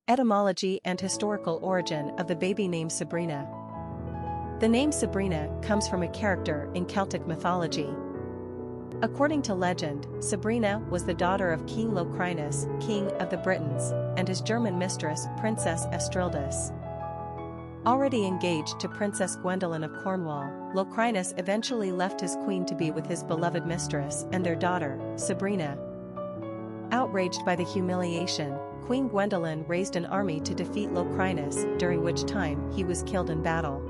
Etymology and historical origin of the baby name Sabrina. The name Sabrina comes from a character in Celtic mythology. According to legend, Sabrina was the daughter of King Locrinus, king of the Britons, and his German mistress Princess Estrildis. Already engaged to Princess Gwendolen of Cornwall, Locrinus eventually left his queen to be with his beloved mistress and their daughter, Sabrina. Outraged by the humiliation, Queen Gwendolen raised an army to defeat Locrinus, during which time he was killed in battle.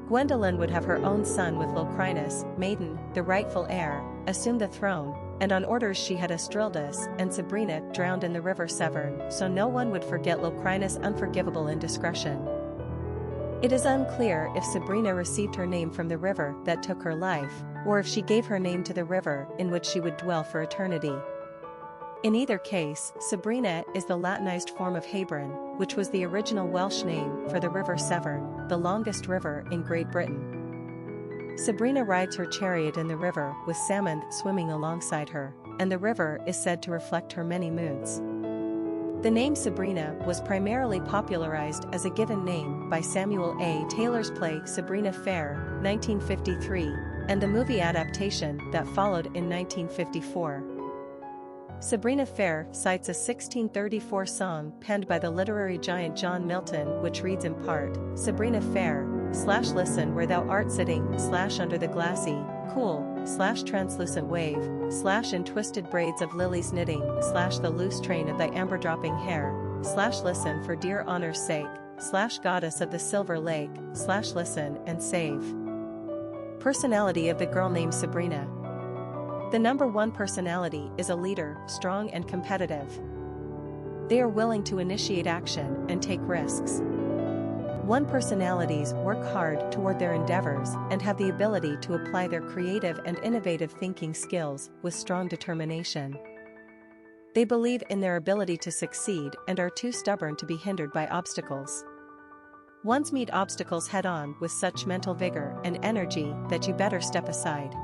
Gwendolen would have her own son with Locrinus, maiden, the rightful heir, assume the throne, and on orders she had Estrildis and Sabrina drowned in the River Severn so no one would forget Locrinus' unforgivable indiscretion. It is unclear if Sabrina received her name from the river that took her life, or if she gave her name to the river in which she would dwell for eternity. In either case, Sabrina is the Latinized form of Habren, which was the original Welsh name for the River Severn, the longest river in Great Britain. Sabrina rides her chariot in the river with salmon swimming alongside her, and the river is said to reflect her many moods. The name Sabrina was primarily popularized as a given name by Samuel A. Taylor's play Sabrina Fair, 1953, and the movie adaptation that followed in 1954. Sabrina Fair cites a 1634 song penned by the literary giant John Milton which reads in part, Sabrina Fair, /listen where thou art sitting, /under the glassy, cool, /translucent wave, /in twisted braids of lilies knitting, /the loose train of thy amber-dropping hair, /listen for dear honor's sake, /goddess of the silver lake, /listen and save. Personality of the girl named Sabrina. The number one personality is a leader, strong and competitive. They are willing to initiate action and take risks. One personalities work hard toward their endeavors and have the ability to apply their creative and innovative thinking skills with strong determination. They believe in their ability to succeed and are too stubborn to be hindered by obstacles. Ones meet obstacles head-on with such mental vigor and energy that you better step aside.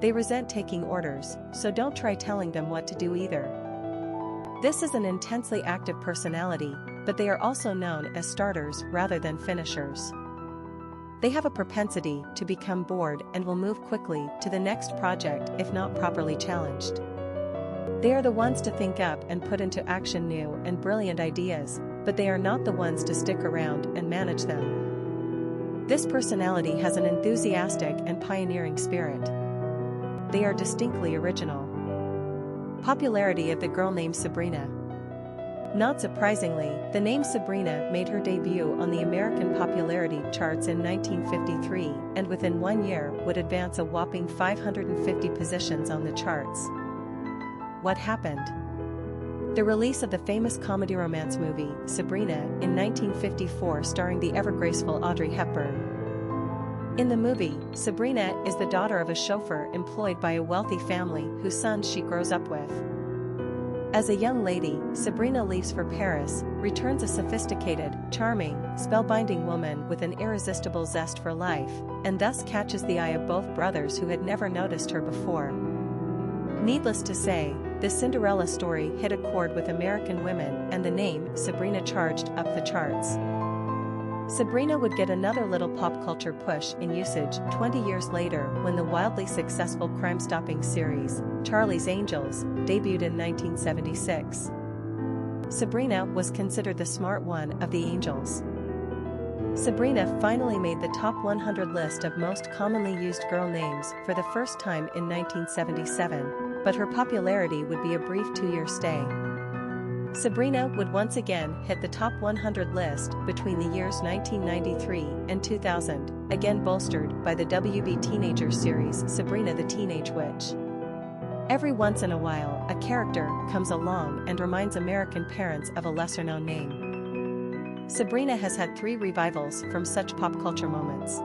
They resent taking orders, so don't try telling them what to do either. This is an intensely active personality, but they are also known as starters rather than finishers. They have a propensity to become bored and will move quickly to the next project if not properly challenged. They are the ones to think up and put into action new and brilliant ideas, but they are not the ones to stick around and manage them. This personality has an enthusiastic and pioneering spirit. They are distinctly original. Popularity of the girl named Sabrina. Not surprisingly, the name Sabrina made her debut on the American popularity charts in 1953 and within 1 year would advance a whopping 550 positions on the charts. What happened? The release of the famous comedy romance movie, Sabrina, in 1954 starring the ever-graceful Audrey Hepburn. In the movie, Sabrina is the daughter of a chauffeur employed by a wealthy family whose son she grows up with. As a young lady, Sabrina leaves for Paris, returns a sophisticated, charming, spellbinding woman with an irresistible zest for life, and thus catches the eye of both brothers who had never noticed her before. Needless to say, the Cinderella story hit a chord with American women and the name Sabrina charged up the charts. Sabrina would get another little pop culture push in usage 20 years later when the wildly successful crime-stopping series, Charlie's Angels, debuted in 1976. Sabrina was considered the smart one of the angels. Sabrina finally made the top 100 list of most commonly used girl names for the first time in 1977, but her popularity would be a brief 2-year stay. Sabrina would once again hit the top 100 list between the years 1993 and 2000, again bolstered by the WB teenager series Sabrina the Teenage Witch. Every once in a while, a character comes along and reminds American parents of a lesser-known name. Sabrina has had 3 revivals from such pop culture moments.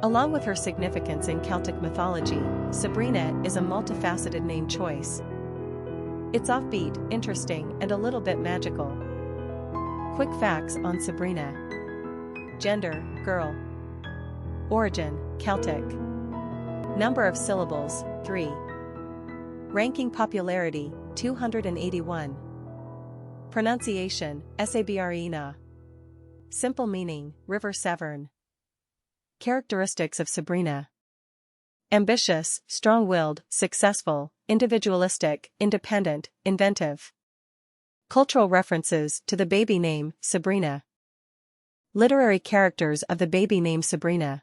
Along with her significance in Celtic mythology, Sabrina is a multifaceted name choice. It's offbeat, interesting, and a little bit magical. Quick facts on Sabrina. Gender, girl. Origin, Celtic. Number of syllables, 3. Ranking popularity, 281. Pronunciation, Sabrina. Simple meaning, River Severn. Characteristics of Sabrina. Ambitious, strong-willed, successful, individualistic, independent, inventive. Cultural references to the baby name, Sabrina. Literary characters of the baby name Sabrina.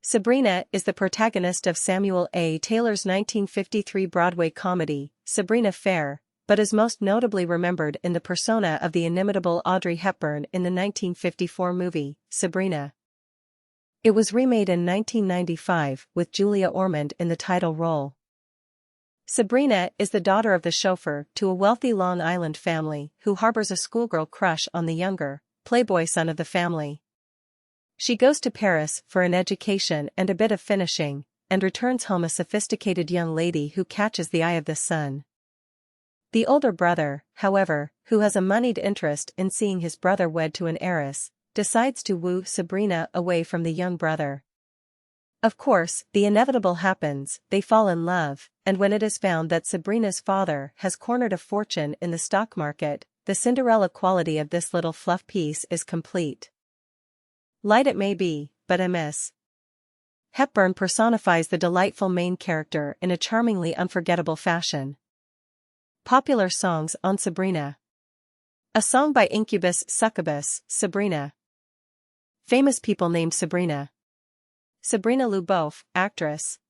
Sabrina is the protagonist of Samuel A. Taylor's 1953 Broadway comedy, Sabrina Fair, but is most notably remembered in the persona of the inimitable Audrey Hepburn in the 1954 movie, Sabrina. It was remade in 1995 with Julia Ormond in the title role. Sabrina is the daughter of the chauffeur to a wealthy Long Island family who harbors a schoolgirl crush on the younger, playboy son of the family. She goes to Paris for an education and a bit of finishing, and returns home a sophisticated young lady who catches the eye of the son. The older brother, however, who has a moneyed interest in seeing his brother wed to an heiress, decides to woo Sabrina away from the young brother. Of course, the inevitable happens, they fall in love, and when it is found that Sabrina's father has cornered a fortune in the stock market, the Cinderella quality of this little fluff piece is complete. Light it may be, but amiss. Hepburn personifies the delightful main character in a charmingly unforgettable fashion. Popular songs on Sabrina. A song by Incubus Succubus, Sabrina. Famous people named Sabrina. Sabrina Lubboff, actress.